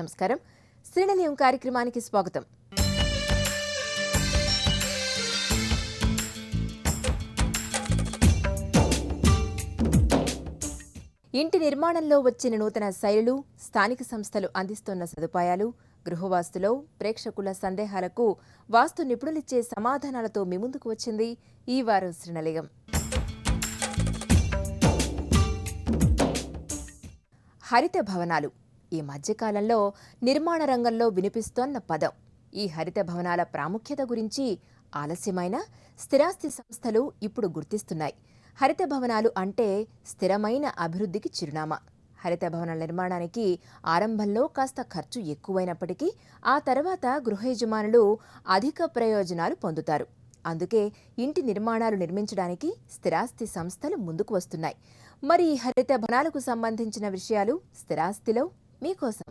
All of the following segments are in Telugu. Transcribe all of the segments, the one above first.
నమస్కారం. శ్రీనిలయం కార్యక్రమానికి స్వాగతం. ఇంటి నిర్మాణంలో వచ్చిన నూతన శైలులు, స్థానిక సంస్థలు అందిస్తున్న సదుపాయాలు, గృహవాస్తులో ప్రేక్షకుల సందేహాలకు వాస్తు నిపుణులిచ్చే సమాధానాలతో మీ ముందుకు వచ్చింది ఈ వారం శ్రీనిలయం. హరిత భవనాలు ఈ మధ్యకాలంలో నిర్మాణ రంగంలో వినిపిస్తోన్న పదం. ఈ హరిత భవనాల ప్రాముఖ్యత గురించి ఆలస్యమైన స్థిరాస్తి సంస్థలు ఇప్పుడు గుర్తిస్తున్నాయి. హరిత భవనాలు అంటే స్థిరమైన అభివృద్ధికి చిరునామా. హరిత భవనాల నిర్మాణానికి ఆరంభంలో కాస్త ఖర్చు ఎక్కువైనప్పటికీ ఆ తర్వాత గృహ యజమానులు అధిక ప్రయోజనాలు పొందుతారు. అందుకే ఇంటి నిర్మాణాలు నిర్మించడానికి స్థిరాస్తి సంస్థలు ముందుకు వస్తున్నాయి. మరి ఈ హరిత భవనాలకు సంబంధించిన విషయాలు స్థిరాస్తిలో మీకోసం.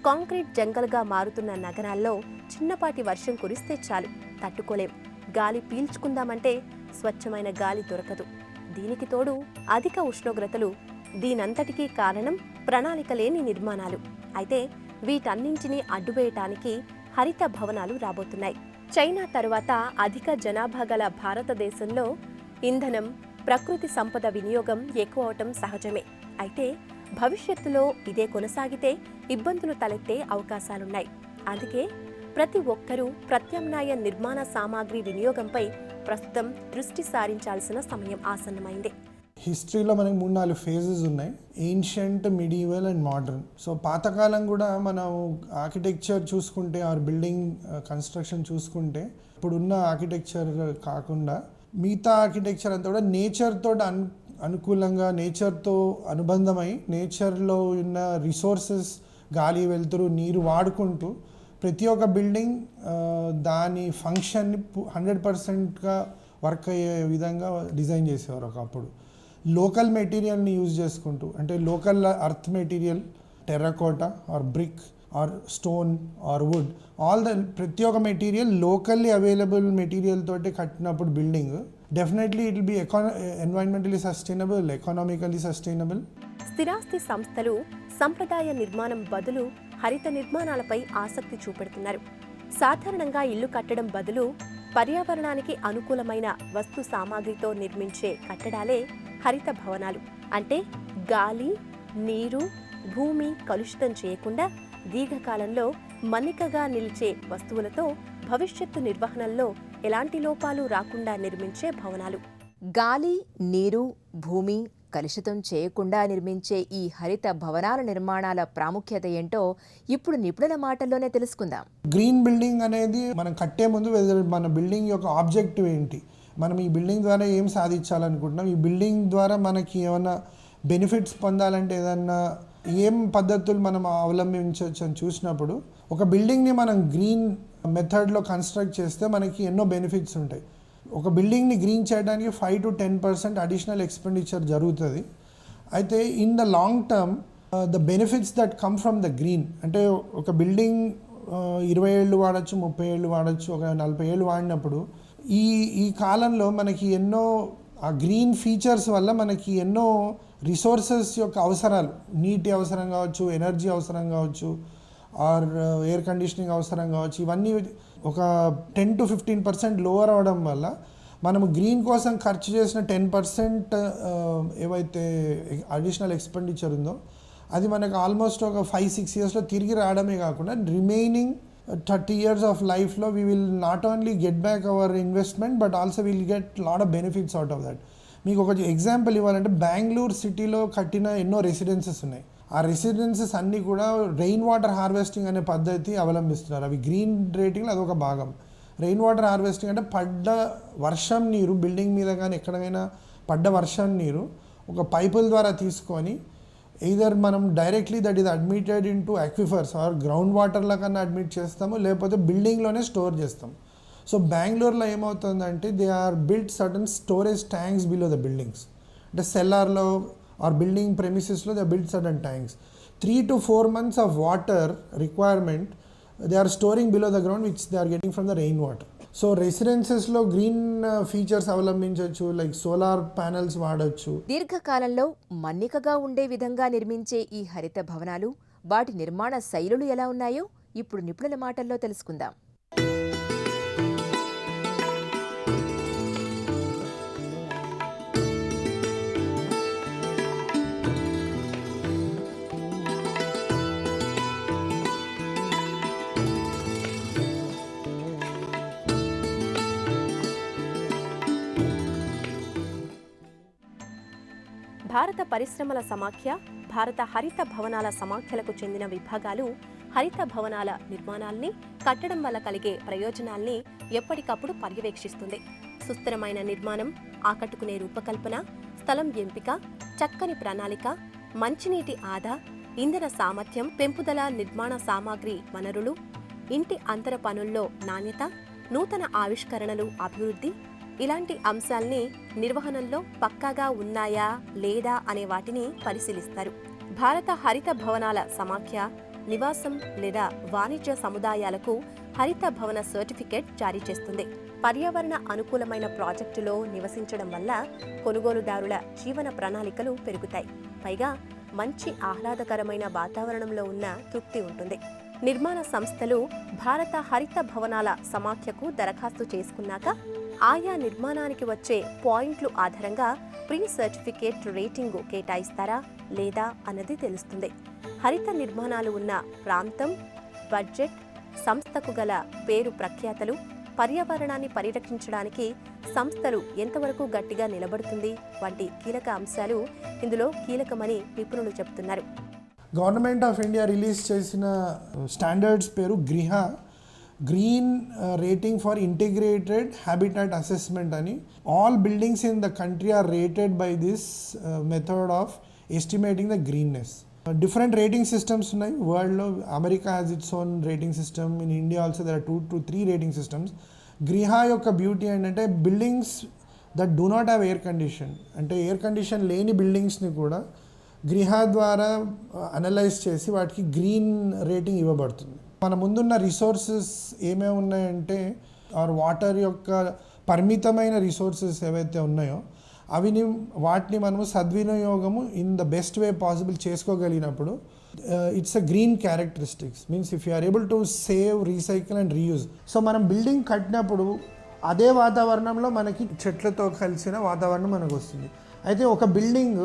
కాంక్రీట్ జంగల్గా మారుతున్న నగరాల్లో చిన్నపాటి వర్షం కురిస్తే చాలు, తట్టుకోలేం. గాలి పీల్చుకుందామంటే స్వచ్ఛమైన గాలి దొరకదు. దీనికి తోడు అధిక ఉష్ణోగ్రతలు. దీనంతటికీ కారణం ప్రణాళిక లేని నిర్మాణాలు. అయితే వీటన్నింటినీ అడ్డువేయటానికి హరిత భవనాలు రాబోతున్నాయి. చైనా తరువాత అధిక జనాభా గల భారతదేశంలో ఇంధనం, ప్రకృతి సంపద వినియోగం ఎక్కువ అవటం సహజమే. అయితే భవిష్యత్తులో ఇదే కొనసాగితే ఇబ్బందులు తలెత్తే అవకాశాలున్నాయి. అందుకే ప్రతి ఒక్కరూ ప్రత్యామ్నాయ నిర్మాణ సామాగ్రి వినియోగంపై ప్రస్తుతం దృష్టి సారించాల్సిన సమయం ఆసన్నమైంది. హిస్టరీలో మనకి 3-4 ఫేజెస్ ఉన్నాయి: ancient, medieval and modern. So పాతకాలం కూడా మనం ఆర్కిటెక్చర్ చూసుకుంటే, ఆర్ బిల్డింగ్ కన్స్ట్రక్షన్ చూసుకుంటే, ఇప్పుడున్న ఆర్కిటెక్చర్ కాకుండా మిగతా ఆర్కిటెక్చర్ అంతా కూడా నేచర్తో అనుకూలంగా, నేచర్తో అనుబంధమై, నేచర్లో ఉన్న రిసోర్సెస్, గాలి, వెలుతురు, నీరు వాడుకుంటూ ప్రతి ఒక్క బిల్డింగ్ దాని ఫంక్షన్ని 100%గా వర్క్ అయ్యే విధంగా డిజైన్ చేసేవారు ఒకప్పుడు. లోకల్ మెటీరియల్ని యూజ్ చేసుకుంటూ, అంటే local earth material, terracotta or brick or stone or wood, ప్రతి ఒక్క మెటీరియల్ లోకల్లీ అవైలబుల్ మెటీరియల్ తోటి కట్టినప్పుడు building definitely it will be environmentally sustainable, economically sustainable. స్థిరాస్తి సంస్థలు సంప్రదాయ నిర్మాణం బదులు హరిత నిర్మాణాలపై ఆసక్తి చూపెడుతున్నారు. సాధారణంగా ఇల్లు కట్టడం బదులు పర్యావరణానికి అనుకూలమైన వస్తు సామాగ్రితో నిర్మించే కట్టడాలే హరిత భవనాలు. అంటే గాలి, నీరు, భూమి కలుషితం చేయకుండా దీర్ఘకాలంలో మన్నికగా నిలిచే వస్తువులతో భవిష్యత్తు నిర్వహణలో ఎలాంటి లోపాలు రాకుండా నిర్మించే భవనాలు. గాలి, నీరు, భూమి కలుషితం చేయకుండా నిర్మించే ఈ హరిత భవనాల నిర్మాణాల ప్రాముఖ్యత ఏంటో ఇప్పుడు నిపుణుల మాటల్లోనే తెలుసుకుందాం. గ్రీన్ బిల్డింగ్ అనేది మనం కట్టే ముందు మన బిల్డింగ్ యొక్క ఆబ్జెక్టివ్ ఏంటి, మనం ఈ బిల్డింగ్ ద్వారా ఏం సాధించాలనుకుంటున్నాం, ఈ బిల్డింగ్ ద్వారా మనకి ఏమైనా బెనిఫిట్స్ పొందాలంటే ఏదన్నా ఏం పద్ధతులు మనం అవలంబించవచ్చు అని చూసినప్పుడు, ఒక బిల్డింగ్ని మనం గ్రీన్ మెథడ్లో కన్స్ట్రక్ట్ చేస్తే మనకి ఎన్నో బెనిఫిట్స్ ఉంటాయి. ఒక బిల్డింగ్ని గ్రీన్ చేయడానికి 5 to 10% అడిషనల్ ఎక్స్పెండిచర్ జరుగుతుంది. అయితే in the long term the benefits that come from the green, అంటే ఒక బిల్డింగ్ 20 ఏళ్ళు వాడచ్చు, 30 ఏళ్ళు వాడచ్చు, ఒక 40 ఏళ్ళు వాడినప్పుడు ఈ కాలంలో మనకి ఎన్నో ఆ గ్రీన్ ఫీచర్స్ వల్ల మనకి ఎన్నో రిసోర్సెస్ యొక్క అవసరాలు, నీటి అవసరం కావచ్చు, ఎనర్జీ అవసరం కావచ్చు, ఆర్ ఎయిర్ కండిషనింగ్ అవసరం కావచ్చు, ఇవన్నీ ఒక 10 to 15% లోవర్ అవడం వల్ల మనము గ్రీన్ కోసం ఖర్చు చేసిన 10% ఏవైతే అడిషనల్ ఎక్స్పెండిచర్ ఉందో అది మనకు ఆల్మోస్ట్ ఒక 5-6 ఇయర్స్లో తిరిగి రావడమే కాకుండా రిమైనింగ్ 30 years of లైఫ్లో we will not only get back our investment but also will get lot of benefits out of that. మీకు ఒక ఎగ్జాంపుల్ ఇవ్వాలంటే, బెంగళూరు సిటీలో కట్టిన ఎన్నో రెసిడెన్సెస్ ఉన్నాయి. ఆ రెసిడెన్సెస్ అన్నీ కూడా రెయిన్ వాటర్ హార్వెస్టింగ్ అనే పద్ధతి అవలంబిస్తున్నారు. అవి గ్రీన్ రేటింగ్లో అదొక భాగం. రెయిన్ వాటర్ హార్వెస్టింగ్ అంటే పడ్డ వర్షం నీరు, బిల్డింగ్ మీద కానీ ఎక్కడైనా పడ్డ వర్షం నీరు ఒక పైపుల ద్వారా తీసుకొని ఎయిదర్ మనం directly that is admitted into aquifers or ground వాటర్ల కన్నా అడ్మిట్ చేస్తాము, లేకపోతే బిల్డింగ్లోనే స్టోర్ చేస్తాం. సో బెంగళూరులో ఏమవుతుందంటే they are built certain storage tanks below the buildings. అంటే సెల్లార్లో ఆర్ బిల్డింగ్ ప్రెమిసెస్లో they built certain tanks. 3 to 4 months of water requirement they are storing below the ground which they are getting from the rain water. So రెసిడెన్సెస్లో గ్రీన్ ఫీచర్స్ అవలంబించవచ్చు, లైక్ సోలార్ ప్యానెల్స్ వాడచ్చు. దీర్ఘకాలంలో మన్నికగా ఉండే విధంగా నిర్మించే ఈ హరిత భవనాలు, వాటి నిర్మాణ శైలులు ఎలా ఉన్నాయో ఇప్పుడు నిపుణుల మాటల్లో తెలుసుకుందాం. భారత పరిశ్రమల సమాఖ్య, భారత హరిత భవనాల సమాఖ్యలకు చెందిన విభాగాలు హరిత భవనాల నిర్మాణాల్ని, కట్టడం వల్ల కలిగే ప్రయోజనాల్ని ఎప్పటికప్పుడు పర్యవేక్షిస్తుంది. సుస్థిరమైన నిర్మాణం, ఆకట్టుకునే రూపకల్పన, స్థలం ఎంపిక, చక్కని ప్రణాళిక, మంచినీటి ఆదా, ఇంధన సామర్థ్యం పెంపుదల, నిర్మాణ సామాగ్రి వనరులు, ఇంటి అంతర పనుల్లో నాణ్యత, నూతన ఆవిష్కరణలు అభివృద్ధి, ఇలాంటి అంశాల్ని నిర్వహణలో పక్కాగా ఉన్నాయా లేదా అనే వాటిని పరిశీలిస్తారు. భారత హరిత భవనాల సమాఖ్య నివాసం లేదా వాణిజ్య సముదాయాలకు హరిత భవన సర్టిఫికేట్ జారీ చేస్తుంది. పర్యావరణ అనుకూలమైన ప్రాజెక్టులో నివసించడం వల్ల కొనుగోలుదారుల జీవన ప్రణాళికలు పెరుగుతాయి. పైగా మంచి ఆహ్లాదకరమైన వాతావరణంలో ఉన్న తృప్తి ఉంటుంది. నిర్మాణ సంస్థలు భారత హరిత భవనాల సమాఖ్యకు దరఖాస్తు చేసుకున్నాక ఆయా నిర్మాణానికి వచ్చే పాయింట్లు ఆధారంగా ప్రీ సర్టిఫికేట్ రేటింగు కేటాయిస్తారా లేదా అన్నది తెలుస్తుంది. హరిత నిర్మాణాలు ఉన్న ప్రాంతం, బడ్జెట్, సంస్థకు గల పేరు ప్రఖ్యాతలు, పర్యావరణాన్ని పరిరక్షించడానికి సంస్థలు ఎంతవరకు గట్టిగా నిలబడుతుంది వంటి కీలక అంశాలు ఇందులో కీలకమని నిపుణులు చెబుతున్నారు. గవర్నమెంట్ ఆఫ్ ఇండియా రిలీజ్ చేసిన స్టాండర్డ్స్ పేరు గ్రిహా, green rating for integrated habitat assessment అని. All buildings in the country are rated by this method of estimating the greenness. Different rating systems ఉన్నాయి వరల్డ్లో. America has its own rating system. In India also there are 2 to 3 rating systems. గ్రిహా యొక్క బ్యూటీ ఏంటంటే buildings that do not have air condition, అంటే ఎయిర్ కండిషన్ లేని బిల్డింగ్స్ని కూడా గ్రిహా ద్వారా అనలైజ్ చేసి వాటికి గ్రీన్ రేటింగ్ ఇవ్వబడుతుంది. మన ముందున్న రిసోర్సెస్ ఏమేమి ఉన్నాయంటే ఆర్ వాటర్ యొక్క పరిమితమైన రిసోర్సెస్ ఏవైతే ఉన్నాయో వాటిని మనము సద్వినియోగము in the best way possible చేసుకోగలిగినప్పుడు it's a green characteristics. Means if you are able to save, recycle and reuse. So మనం బిల్డింగ్ కట్టినప్పుడు అదే వాతావరణంలో మనకి చెట్లతో కలిసిన వాతావరణం మనకు వస్తుంది. అయితే ఒక బిల్డింగ్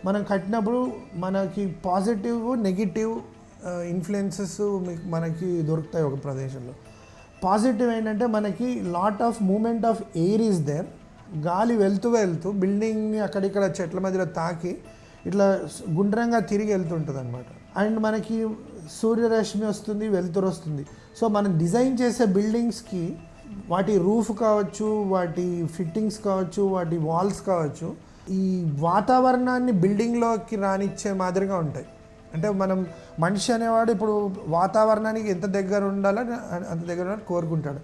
మనం కట్టినప్పుడు మనకి పాజిటివ్, నెగిటివ్ ఇన్ఫ్లుయెన్సెస్ మనకి దొరుకుతాయి ఒక ప్రదేశంలో. పాజిటివ్ ఏంటంటే మనకి lot of moment of air is there. గాలి వెళ్తూ బిల్డింగ్ని అక్కడిక్కడ చెట్ల మధ్యలో తాకి ఇట్లా గుండ్రంగా తిరిగి వెళ్తుంటుంది అనమాట. అండ్ మనకి సూర్యరశ్మి వస్తుంది, వెలుతురు వస్తుంది. సో మనం డిజైన్ చేసే బిల్డింగ్స్కి వాటి రూఫ్ కావచ్చు, వాటి ఫిట్టింగ్స్ కావచ్చు, వాటి వాల్స్ కావచ్చు, ఈ వాతావరణాన్ని బిల్డింగ్లోకి రానిచ్చే మాదిరిగా ఉంటాయి. అంటే మనం మనిషి అనేవాడు ఇప్పుడు వాతావరణానికి ఎంత దగ్గర ఉండాలని అంత దగ్గర కోరుకుంటాడు.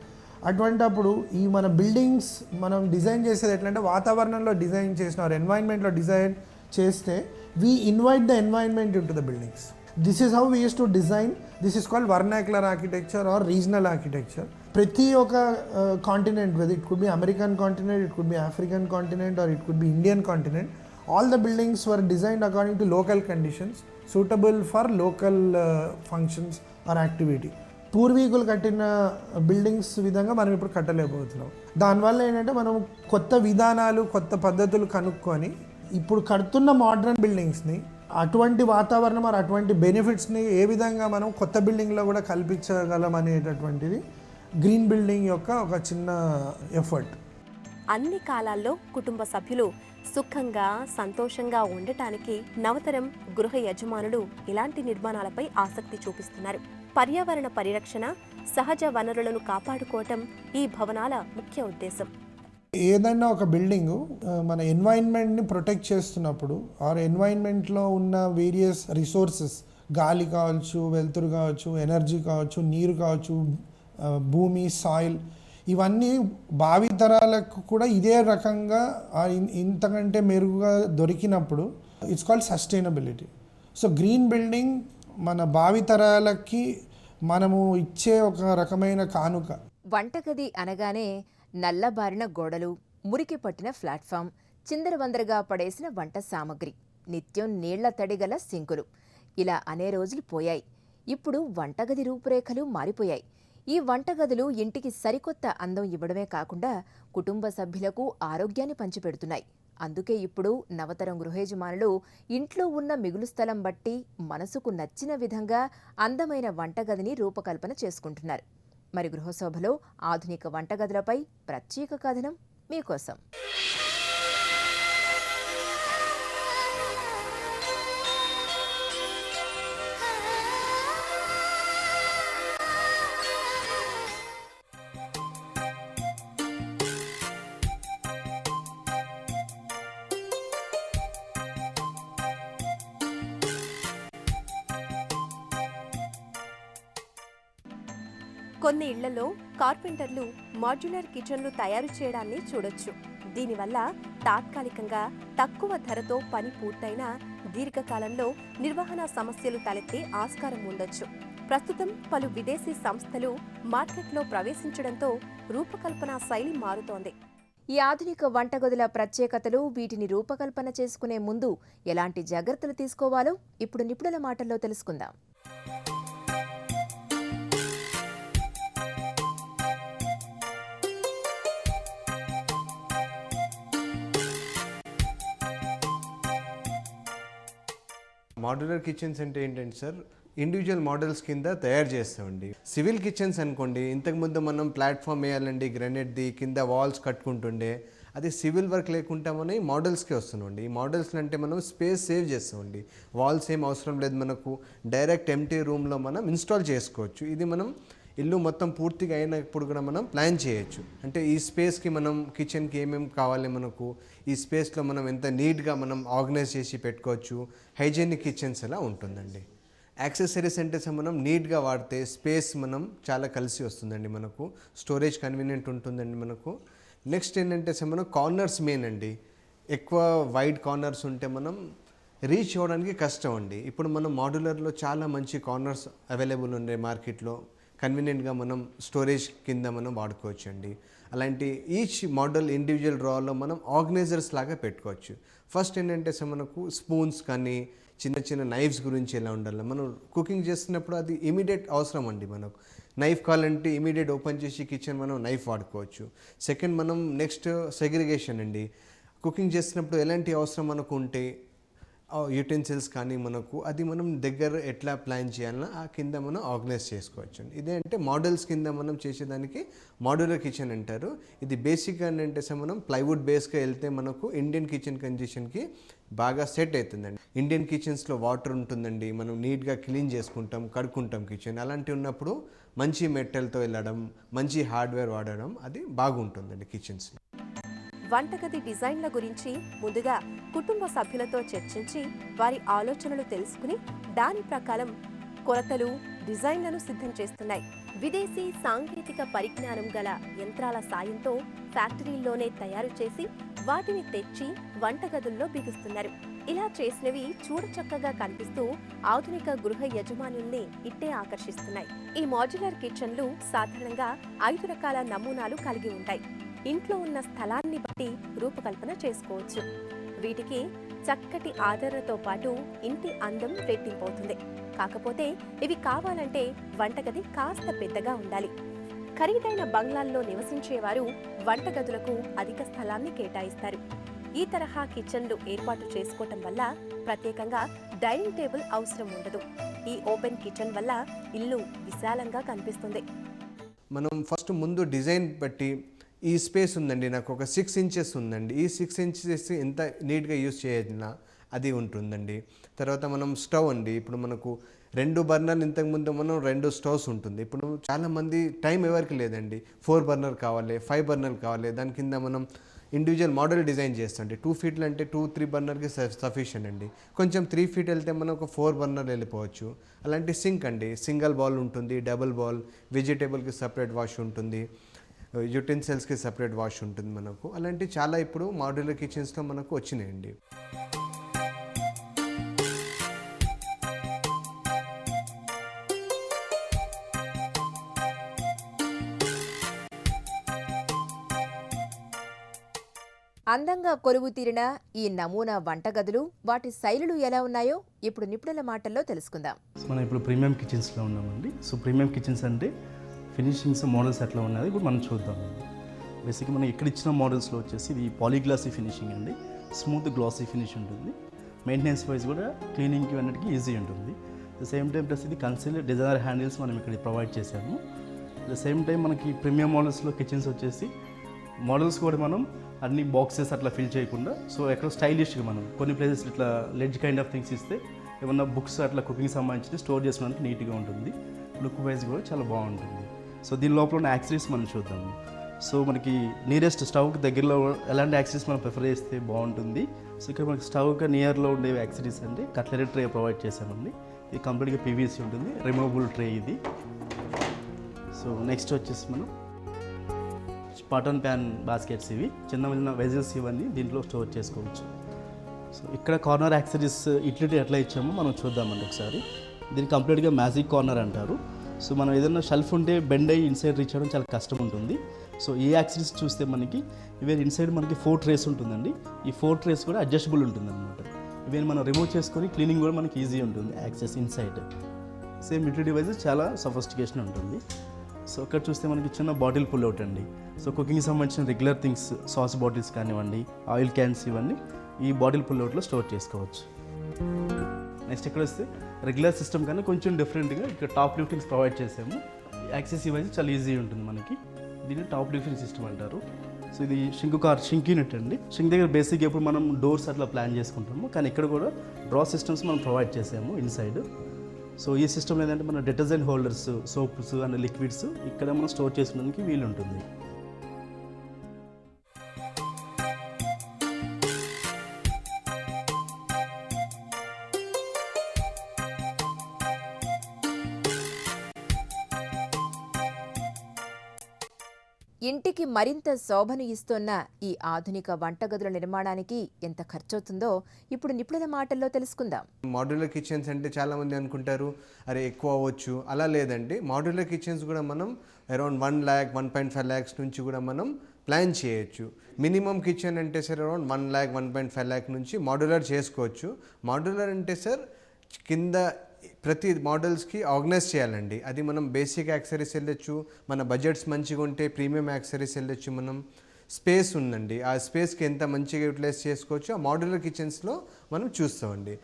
అటువంటప్పుడు ఈ మన బిల్డింగ్స్ మనం డిజైన్ చేసేది ఎట్లంటే వాతావరణంలో డిజైన్ చేసిన ఆర్ ఎన్వైర్న్మెంట్లో డిజైన్ చేస్తే we invite the environment into the buildings. This is how we use to design. This is called vernacular architecture or regional architecture. ప్రతి ఒక్క continent, whether it could be American continent, it could be African continent or it could be Indian continent, all the buildings were designed according to local conditions suitable for local functions or activity. పూర్వీకులు కట్టిన బిల్డింగ్స్ విధంగా మనం ఇప్పుడు కట్టలేకపోతున్నాం. దానివల్ల ఏంటంటే మనం కొత్త విధానాలు, కొత్త పద్ధతులు కనుక్కొని ఇప్పుడు కడుతున్న మోడ్రన్ బిల్డింగ్స్ని అటువంటి వాతావరణం మరి అటువంటి బెనిఫిట్స్ని ఏ విధంగా మనం కొత్త బిల్డింగ్లో కూడా కల్పించగలం అనేటటువంటిది గ్రీన్ బిల్డింగ్ యొక్క ఒక చిన్న ఎఫర్ట్. అన్ని కాలాల్లో కుటుంబ సభ్యులు సుఖంగా, సంతోషంగా ఉండటానికి నవతరం గృహ యజమానులు ఇలాంటి నిర్మాణాలపై ఆసక్తి చూపిస్తున్నారు. పర్యావరణ పరిరక్షణ, సహజ వనరులను కాపాడుకోవటం ఈ భవనాల ముఖ్య ఉద్దేశం. ఏదైనా ఒక బిల్డింగు మన ఎన్వైర్న్మెంట్ని ప్రొటెక్ట్ చేస్తున్నప్పుడు ఆర్ ఎన్వైర్న్మెంట్లో ఉన్న వేరియస్ రిసోర్సెస్, గాలి కావచ్చు, వెలుతురు కావచ్చు, ఎనర్జీ కావచ్చు, నీరు కావచ్చు, భూమి, సాయిల్, ఇవన్నీ భావితరాలకు కూడా ఇదే రకంగా ఇంతకంటే మెరుగుగా దొరికినప్పుడు it's called sustainability. So green building మన భావితరాలకి మనము ఇచ్చే ఒక రకమైన కానుక. వంటగది అనగానే నల్లబారిన గోడలు, మురికి పట్టిన ప్లాట్ఫామ్, చిందరవందరగా పడేసిన వంట సామగ్రి, నిత్యం నీళ్ల తడిగల సింకులు, ఇలా అనే రోజులు పోయాయి. ఇప్పుడు వంటగది రూపురేఖలు మారిపోయాయి. ఈ వంటగదులు ఇంటికి సరికొత్త అందం ఇవ్వడమే కాకుండా కుటుంబ సభ్యులకు ఆరోగ్యాన్ని పంచిపెడుతున్నాయి. అందుకే ఇప్పుడు నవతరం గృహయజమానులు ఇంట్లో ఉన్న మిగులు స్థలం బట్టి మనసుకు నచ్చిన విధంగా అందమైన వంటగదిని రూపకల్పన చేసుకుంటున్నారు. మరి గృహశోభలో ఆధునిక వంటగదులపై ప్రత్యేక కథనం మీకోసం. కొన్ని ఇళ్లలో కార్పెంటర్లు మాడ్యులర్ కిచెన్లు తయారు చేయడాన్ని చూడొచ్చు. దీనివల్ల తాత్కాలికంగా తక్కువ ధరతో పని పూర్తయినా దీర్ఘకాలంలో నిర్వహణ సమస్యలు తలెత్తే ఆస్కారం ఉండొచ్చు. ప్రస్తుతం పలు విదేశీ సంస్థలు మార్కెట్లో ప్రవేశించడంతో రూపకల్పన శైలి మారుతోంది. ఈ ఆధునిక వంటగదుల ప్రత్యేకతలు, వీటిని రూపకల్పన చేసుకునే ముందు ఎలాంటి జాగ్రత్తలు తీసుకోవాలో ఇప్పుడు నిపుణుల మాటల్లో తెలుసుకుందాం. మాడ్యులర్ కిచెన్స్ అంటే ఏంటంటే సార్, ఇండివిజువల్ మోడల్స్ కింద తయారు చేస్తామండి. సివిల్ కిచెన్స్ అనుకోండి, ఇంతకుముందు మనం ప్లాట్ఫామ్ వేయాలండి గ్రానైట్ది, కింద వాల్స్ కట్టుకుంటుండే, అది సివిల్ వర్క్ లేకుండా మనం మోడల్స్కి వస్తున్నామండి. ఈ మోడల్స్ అంటే మనం స్పేస్ సేవ్ చేస్తామండి. వాల్స్ ఏం అవసరం లేదు, మనకు డైరెక్ట్ ఎంటీ రూమ్లో మనం ఇన్స్టాల్ చేసుకోవచ్చు. ఇది మనం ఇల్లు మొత్తం పూర్తిగా అయినప్పుడు కూడా మనం ప్లాన్ చేయొచ్చు. అంటే ఈ స్పేస్కి మనం కిచెన్కి ఏమేమి కావాలి, మనకు ఈ స్పేస్లో మనం ఎంత నీట్గా మనం ఆర్గనైజ్ చేసి పెట్టుకోవచ్చు. హైజీనిక్ కిచెన్స్ ఎలా ఉంటుందండి. యాక్సెసరీస్ అంటే మనం నీట్గా వాడితే స్పేస్ మనం చాలా కలిసి వస్తుందండి. మనకు స్టోరేజ్ కన్వీనియంట్ ఉంటుందండి మనకు. నెక్స్ట్ ఏంటంటే మనం కార్నర్స్ మెయిన్ అండి. ఎక్కువ వైడ్ కార్నర్స్ ఉంటే మనం రీచ్ అవ్వడానికి కష్టం అండి. ఇప్పుడు మనం మాడ్యులర్లో చాలా మంచి కార్నర్స్ అవైలబుల్ ఉండే మార్కెట్లో, కన్వీనియంట్గా మనం స్టోరేజ్ కింద మనం వాడుకోవచ్చు అండి. అలాంటి ఈచ్ మోడల్ ఇండివిజువల్ డ్రాలో మనం ఆర్గనైజర్స్ లాగా పెట్టుకోవచ్చు. ఫస్ట్ ఏంటంటే మనకు స్పూన్స్ కానీ చిన్న చిన్న నైఫ్స్ గురించి ఎలా ఉండాలి, మనం కుకింగ్ చేస్తున్నప్పుడు అది ఇమీడియట్ అవసరం అండి. మనకు నైఫ్ కావాలంటే ఇమీడియట్ ఓపెన్ చేసి కిచెన్ మనం నైఫ్ వాడుకోవచ్చు. సెకండ్ మనం నెక్స్ట్ సెగ్రిగేషన్ అండి. కుకింగ్ చేస్తున్నప్పుడు ఎలాంటి అవసరం మనకు ఉంటే యూటెన్సిల్స్ కానీ మనకు అది మనం దగ్గర ఎట్లా ప్లాన్ చేయాలన్నా ఆ కింద మనం ఆర్గనైజ్ చేసుకోవచ్చు. ఇదే అంటే మోడల్స్ కింద మనం చేసేదానికి మాడ్యులర్ కిచెన్ అంటారు. ఇది బేసిక్గా ఏంటంటే మనం ప్లైవుడ్ బేస్గా వెళ్తే మనకు ఇండియన్ కిచెన్ కండిషన్కి బాగా సెట్ అవుతుందండి. ఇండియన్ కిచెన్స్లో వాటర్ ఉంటుందండి, మనం నీట్గా క్లీన్ చేసుకుంటాం, కడుక్కుంటాం కిచెన్. అలాంటివి ఉన్నప్పుడు మంచి మెటల్తో వెళ్ళడం, మంచి హార్డ్వేర్ వాడడం అది బాగుంటుందండి కిచెన్స్లో. వంటగది డిజైన్ల గురించి ముందుగా కుటుంబ సభ్యులతో చర్చించి వారి ఆలోచనలు తెలుసుకుని దాని ప్రకారం కొలతలు, డిజైన్లను సిద్ధం చేస్తున్నాయి. విదేశీ సాంకేతిక పరిజ్ఞానం గల యంత్రాల సాయంతో ఫ్యాక్టరీల్లోనే తయారు చేసి వాటిని తెచ్చి వంటగదుల్లో బిగుస్తున్నారు. ఇలా చేసినవి చూడచక్కగా కనిపిస్తూ ఆధునిక గృహ యజమానుల్ని ఇట్టే ఆకర్షిస్తున్నాయి. ఈ మాడ్యులర్ కిచెన్లు సాధారణంగా 5 రకాల నమూనాలు కలిగి ఉంటాయి. ఇంట్లో ఉన్న స్థలాన్ని బట్టి రూపకల్పన చేసుకోవచ్చు. వీటికి చక్కటి ఆదరణతో పాటు ఇంటి అందం రెట్టింపవుతుంది. కాకపోతే ఇవి కావాలంటే వంటగది కాస్త పెద్దగా ఉండాలి. ఖరీదైన బంగ్లాల్లో నివసించేవారు వంటగదులకు అధిక స్థలాన్ని కేటాయిస్తారు. ఈ తరహా కిచెన్లు ఏర్పాటు చేసుకోవటం వల్ల ప్రత్యేకంగా డైనింగ్ టేబుల్ అవసరం ఉండదు. ఈ ఓపెన్ కిచెన్ వల్ల ఇల్లు విశాలంగా కనిపిస్తుంది. మనం ఫస్ట్ ముందు డిజైన్ బట్టి ఈ స్పేస్ ఉందండి, నాకు ఒక 6 ఇంచెస్ ఉందండి, ఈ 6 ఇంచెస్ ఎంత నీట్గా యూజ్ చేయాలన్నా అది ఉంటుందండి. తర్వాత మనం స్టవ్ అండి, ఇప్పుడు మనకు 2 బర్నర్లు ఇంతకుముందు మనం 2 స్టవ్స్ ఉంటుంది. ఇప్పుడు చాలామంది టైం ఎవరికి లేదండి. 4 బర్నర్ కావాలి, 5 బర్నర్ కావాలి. దాని కింద మనం ఇండివిజువల్ మోడల్ డిజైన్ చేస్తుంటే 2 ఫీట్లు అంటే 2-3 బర్నర్కి సఫిషియెంట్ అండి. కొంచెం 3 ఫీట్ వెళ్తే మనం ఒక 4 బర్నర్ వెళ్ళిపోవచ్చు. అలాంటి సింక్ అండి, సింగిల్ బౌల్ ఉంటుంది, డబుల్ బౌల్, వెజిటేబుల్కి సపరేట్ వాష్ ఉంటుంది, యుటెన్సిల్స్కి సపరేట్ వాష్ ఉంటుంది మనకు. అలాంటి చాలా ఇప్పుడు మాడ్యులర్ కిచెన్స్లో మనకు వచ్చినాయండి. అందంగా కొలువు తీరిన ఈ నమూనా వంటగదులు, వాటి శైలులు ఎలా ఉన్నాయో ఇప్పుడు నిపుణుల మాటల్లో తెలుసుకుందాం. మనం ఇప్పుడు ప్రీమియం కిచెన్స్లో ఉన్నామండి. సో ప్రీమియం కిచెన్స్ అంటే ఫినిషింగ్స్ మోడల్స్ ఎట్లా ఉన్నది ఇప్పుడు మనం చూద్దామండి. బేసిక్గా మనం ఇక్కడ ఇచ్చిన మోడల్స్లో వచ్చేసి ఇది పాలీగ్లాసీ ఫినిషింగ్ అండి. స్మూత్ గ్లాసీ ఫినిష్ ఉంటుంది. మెయింటెనెన్స్ వైజ్ కూడా క్లీనింగ్కి అన్నిటికీ ఈజీ ఉంటుంది. ద సేమ్ టైం ప్లస్ ఇది కన్సీల్డ్ డిజైనర్ హ్యాండిల్స్ మనం ఇక్కడ ప్రొవైడ్ చేసాము. ద సేమ్ టైం మనకి ప్రీమియం మోడల్స్లో కిచెన్స్ వచ్చేసి మోడల్స్ కూడా మనం అన్ని బాక్సెస్ అట్లా ఫిల్ చేయకుండా సో ఎక్కడ స్టైలిష్గా మనం కొన్ని ప్లేసెస్ ఇట్లా లెడ్జ్ కైండ్ ఆఫ్ థింగ్స్ ఇస్తే ఏమన్నా బుక్స్ అట్లా కుకింగ్ సంబంధించి స్టోర్ చేసుకోవడానికి నీట్గా ఉంటుంది. లుక్ వైజ్ కూడా చాలా బాగుంటుంది. సో దీని లోపల ఉన్న యాక్సెసరీస్ మనం చూద్దాము. సో మనకి నియరెస్ట్ స్టవ్కి దగ్గరలో ఎలాంటి యాక్సెసరీస్ మనం ప్రిఫర్ చేస్తే బాగుంటుంది. సో ఇక్కడ మనకి స్టవ్కి నియర్లో ఉండే యాక్సెసరీస్ అంటే కట్లరీ ట్రే ప్రొవైడ్ చేసామండి. ఇది కంప్లీట్గా పీవీసీ ఉంటుంది, రిమూవబుల్ ట్రే ఇది. సో నెక్స్ట్ వచ్చేసి మనం పాటన్ ప్యాన్ బాస్కెట్స్, ఇవి చిన్న చిన్న వెజల్స్ ఇవన్నీ దీంట్లో స్టోర్ చేసుకోవచ్చు. సో ఇక్కడ కార్నర్ యాక్సెసరీస్ ఇట్లిటీ ఎట్లా ఇచ్చామో మనం చూద్దామండి ఒకసారి. దీన్ని కంప్లీట్గా మ్యాజిక్ కార్నర్ అంటారు. సో మనం ఏదైనా షెల్ఫ్ ఉంటే బెండ్ అయ్యి ఇన్సైడ్ రీచ్ అవ్వడం చాలా కష్టం ఉంటుంది. సో ఈ యాక్సెసరీస్ చూస్తే మనకి ఇవే ఇన్సైడ్ మనకి 4 ట్రేస్ ఉంటుందండి. ఈ 4 ట్రేస్ కూడా అడ్జస్టబుల్ ఉంటుంది అనమాట. ఇవన్నీ మనం రిమూవ్ చేసుకొని క్లీనింగ్ కూడా మనకి ఈజీ ఉంటుంది. Access inside same utility wise చాలా సఫిస్టికేషన్ ఉంటుంది. సో ఇక్కడ చూస్తే మనకి చిన్న బాటిల్ పుల్ అవుట్ అండి. సో కుకింగ్కి సంబంధించిన రెగ్యులర్ థింగ్స్, సాస్ బాటిల్స్ కానివ్వండి, ఆయిల్ క్యాన్స్, ఇవన్నీ ఈ బాటిల్ పుల్ అవుట్లో స్టోర్ చేసుకోవచ్చు. నెక్స్ట్ ఇక్కడ వస్తే రెగ్యులర్ సిస్టమ్ కన్నా కొంచెం డిఫరెంట్గా ఇక్కడ టాప్ లిఫ్టింగ్స్ ప్రొవైడ్ చేసాము. యాక్సెస్ వైజ్ చాలా ఈజీ ఉంటుంది మనకి. దీన్ని టాప్ లిఫ్టింగ్ సిస్టమ్ అంటారు. సో ఇది షింక్ యూనిట్ అండి. షింక్ దగ్గర బేసిక్గా ఇప్పుడు మనం డోర్స్ అట్లా ప్లాన్ చేసుకుంటాము, కానీ ఇక్కడ కూడా డ్రా సిస్టమ్స్ మనం ప్రొవైడ్ చేసాము ఇన్సైడ్. సో ఈ సిస్టమ్ ఏంటంటే మన detergent holders, soaps and liquids ఇక్కడ మనం స్టోర్ చేసుకోవడానికి వీలు ఉంటుంది. ఇంటికి మరింత శోభను ఇస్తున్న ఈ ఆధునిక వంటగదుల నిర్మాణానికి ఎంత ఖర్చవుతుందో ఇప్పుడు నిపుణుల మాటల్లో తెలుసుకుందాం. మాడ్యులర్ కిచెన్స్ అంటే చాలామంది అనుకుంటారు అరే ఎక్కువ అవ్వచ్చు, అలా లేదండి. మాడ్యులర్ కిచెన్స్ కూడా మనం అరౌండ్ 1 lakh, 1.5 lakhs నుంచి కూడా మనం ప్లాన్ చేయొచ్చు. మినిమం కిచెన్ అంటే సార్ అరౌండ్ 1 lakh, 1.5 lakh నుంచి మాడ్యులర్ చేసుకోవచ్చు. మాడ్యులర్ అంటే సార్ కింద ప్రతి మోడల్స్కి ఆర్గనైజ్ చేయాలండి. అది మనం బేసిక్ యాక్సెసరీస్ వెళ్ళొచ్చు, మన బడ్జెట్స్ మంచిగా ఉంటే ప్రీమియం యాక్సెసరీస్ వెళ్ళొచ్చు. మనం స్పేస్ ఉందండి, ఆ స్పేస్కి ఎంత మంచిగా యూటిలైజ్ చేసుకోవచ్చు ఆ మాడ్యులర్ కిచెన్స్లో మనం చూస్తామండి.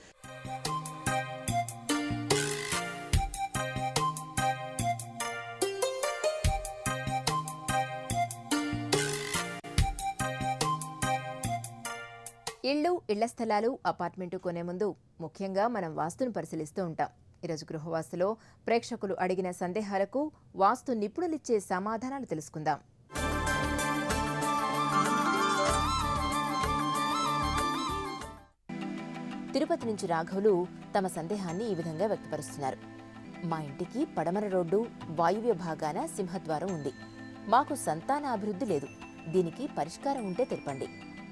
ఇళ్ల స్థలాలు, అపార్ట్మెంటు కొనే ముందు ముఖ్యంగా మనం వాస్తును పరిశీలిస్తూ ఉంటాం. ఈరోజు గృహవాస్తులో ప్రేక్షకులు అడిగిన సందేహాలకు వాస్తు నిపుణులిచ్చే సమాధానాలు తెలుసుకుందాం. తిరుపతి నుంచి రాఘవులు తమ సందేహాన్ని ఈ విధంగా వ్యక్తపరుస్తున్నారు. మా ఇంటికి పడమర రోడ్డు, వాయువ్య భాగాన సింహద్వారం ఉంది. మాకు సంతాన అభివృద్ధి లేదు. దీనికి పరిష్కారం ఉంటే తెలపండి.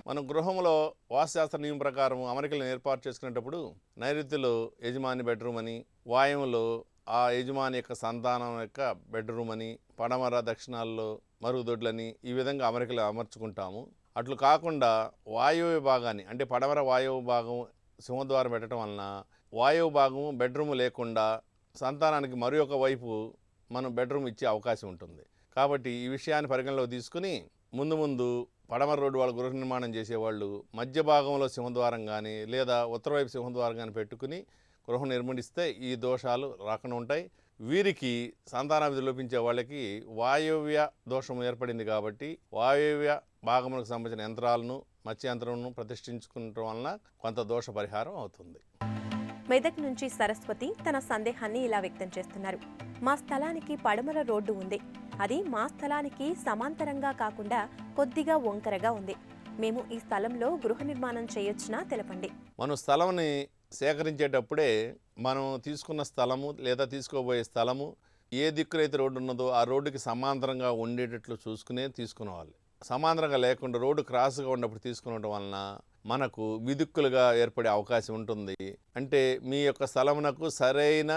మనం గృహంలో వాస్తుశాస్త్ర నియమం ప్రకారం అమరికలను ఏర్పాటు చేసుకునేటప్పుడు నైరుతిలో యజమాని బెడ్రూమ్ అని, వాయువులో ఆ యజమాని యొక్క సంతానం యొక్క బెడ్రూమ్ అని, పడమర దక్షిణాల్లో మరుగుదొడ్లని ఈ విధంగా అమరికలు అమర్చుకుంటాము. అట్లు కాకుండా వాయువ్య భాగాన్ని అంటే పడమర వాయువు భాగం సింహద్వారం పెట్టడం వలన వాయువు భాగం బెడ్రూమ్ లేకుండా సంతానానికి మరి ఒక వైపు మనం బెడ్రూమ్ ఇచ్చే అవకాశం ఉంటుంది. కాబట్టి ఈ విషయాన్ని పరిగణలోకి తీసుకుని ముందు పడమర రోడ్డు వాళ్ళు గృహ నిర్మాణం చేసేవాళ్ళు మధ్య భాగంలో సింహద్వారం కానీ లేదా ఉత్తరవైపు సింహద్వారం కానీ పెట్టుకుని గృహం నిర్మిస్తే ఈ దోషాలు రాకుండా ఉంటాయి. వీరికి సంతానాభివృద్ధి లోపించే వాళ్ళకి వాయువ్య దోషం ఏర్పడింది కాబట్టి వాయువ్య భాగములకు సంబంధించిన యంత్రాలను మత్స్య యంత్రమును ప్రతిష్ఠించుకోవడం వలన కొంత దోష పరిహారం అవుతుంది. మెదక్ నుంచి సరస్వతి తన సందేహాన్ని ఇలా వ్యక్తం చేస్తున్నారు. మా స్థలానికి పడమర రోడ్డు ఉంది. అది మా స్థలానికి సమాంతరంగా కాకుండా కొద్దిగా వంకరగా ఉంది. మేము ఈ స్థలంలో గృహ నిర్మాణం చేయొచ్చునా తెలపండి. మనం స్థలంని సేకరించేటప్పుడే మనం తీసుకున్న స్థలము లేదా తీసుకోబోయే స్థలము ఏ దిక్కునైతే రోడ్డు ఉన్నదో ఆ రోడ్డుకి సమాంతరంగా ఉండేటట్లు చూసుకునే తీసుకునేవాళ్ళు. సమాంతరంగా లేకుండా రోడ్డు క్రాస్గా ఉన్నప్పుడు తీసుకునడం వలన మనకు విదిక్కులుగా ఏర్పడే అవకాశం ఉంటుంది. అంటే మీ యొక్క స్థలమునకు సరైన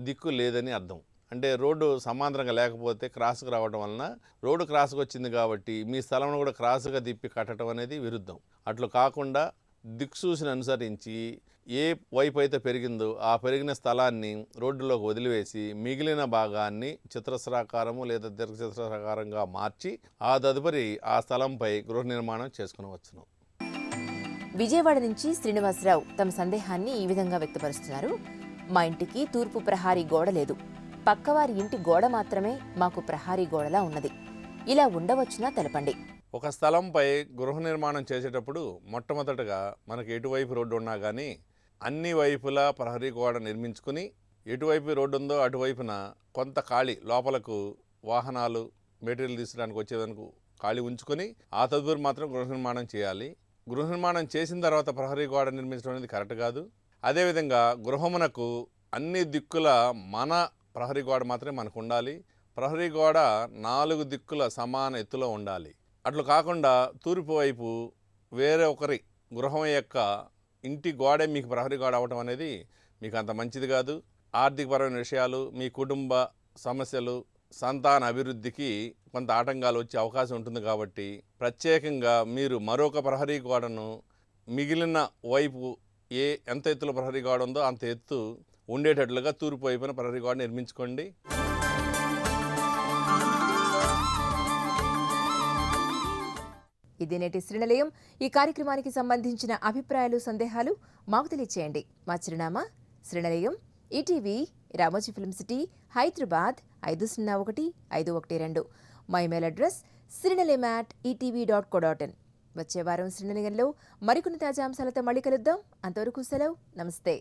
దిక్కు లేదని అర్థం. అంటే రోడ్డు సమాంతరంగా లేకపోతే క్రాస్కు రావడం వలన రోడ్డు క్రాస్కి వచ్చింది కాబట్టి మీ స్థలంను కూడా క్రాస్గా తిప్పి కట్టడం అనేది విరుద్ధం. అట్లు కాకుండా దిక్సూచిని అనుసరించి ఏ వైపు అయితే పెరిగిందో ఆ పెరిగిన స్థలాన్ని రోడ్డులోకి వదిలివేసి మిగిలిన భాగాన్ని చతురస్రాకారము లేదా దీర్ఘచతురస్రాకారంగా మార్చి ఆ తదుపరి ఆ స్థలంపై గృహ నిర్మాణం చేసుకునవచ్చును. విజయవాడ నుంచి శ్రీనివాసరావు తమ సందేహాన్ని ఈ విధంగా వ్యక్తపరుస్తున్నారు. మా ఇంటికి తూర్పు ప్రహారీ గోడ లేదు. పక్కవారి ఇంటి గోడ మాత్రమే మాకు ప్రహారీ గోడలా ఉన్నది. ఇలా ఉండవచ్చునా తెలపండి. ఒక స్థలంపై గృహ నిర్మాణం చేసేటప్పుడు మొట్టమొదటగా మనకు ఎటువైపు రోడ్డు ఉన్నా కానీ అన్ని వైపులా ప్రహరీ గోడ నిర్మించుకుని ఎటువైపు రోడ్డు ఉందో అటువైపున కొంత ఖాళీ లోపలకు వాహనాలు మెటీరియల్ తీసుకోవడానికి వచ్చేదానికి ఖాళీ ఉంచుకొని ఆ తదుపరి మాత్రం గృహ నిర్మాణం చేయాలి. గృహ నిర్మాణం చేసిన తర్వాత ప్రహరీ గోడ నిర్మించడం అనేది కరెక్ట్ కాదు. అదేవిధంగా గృహమునకు అన్ని దిక్కుల మన ప్రహరీ గోడ మాత్రమే మనకు ఉండాలి. ప్రహరీ గోడ 4 దిక్కుల సమాన ఎత్తులో ఉండాలి. అట్లు కాకుండా తూర్పు వైపు వేరే ఒకరి గృహం యొక్క ఇంటి గోడే మీకు ప్రహరీ గోడ అవ్వటం అనేది మీకు అంత మంచిది కాదు. ఆర్థికపరమైన విషయాలు, మీ కుటుంబ సమస్యలు, సంతాన అభివృద్ధికి కొంత ఆటంకాలు వచ్చే అవకాశం ఉంటుంది. కాబట్టి ప్రత్యేకంగా మీరు మరొక ప్రహరీ గోడను మిగిలిన వైపు ఎంత ఎత్తులో ప్రహరీ గోడ ఉందో అంత ఎత్తు ఉండేటట్లుగా తూర్పు వైపున ప్రహరీ గోడ నిర్మించుకోండి. ఇది నేటి శ్రీనిలయం. ఈ కార్యక్రమానికి సంబంధించిన అభిప్రాయాలు, సందేహాలు మాకు తెలియచేయండి. మా చిరునామా శ్రీనిలయం, ఈటీవీ, రామోజీ ఫిల్మ్ సిటీ, హైదరాబాద్ 501512. మా ఇమెయిల్ అడ్రస్ srinilem@etv.co.in. వచ్చే వారం శ్రీనిలయంలో మరికొన్ని తాజా అంశాలతో మళ్ళీ కలుద్దాం. అంతవరకు సెలవు. నమస్తే.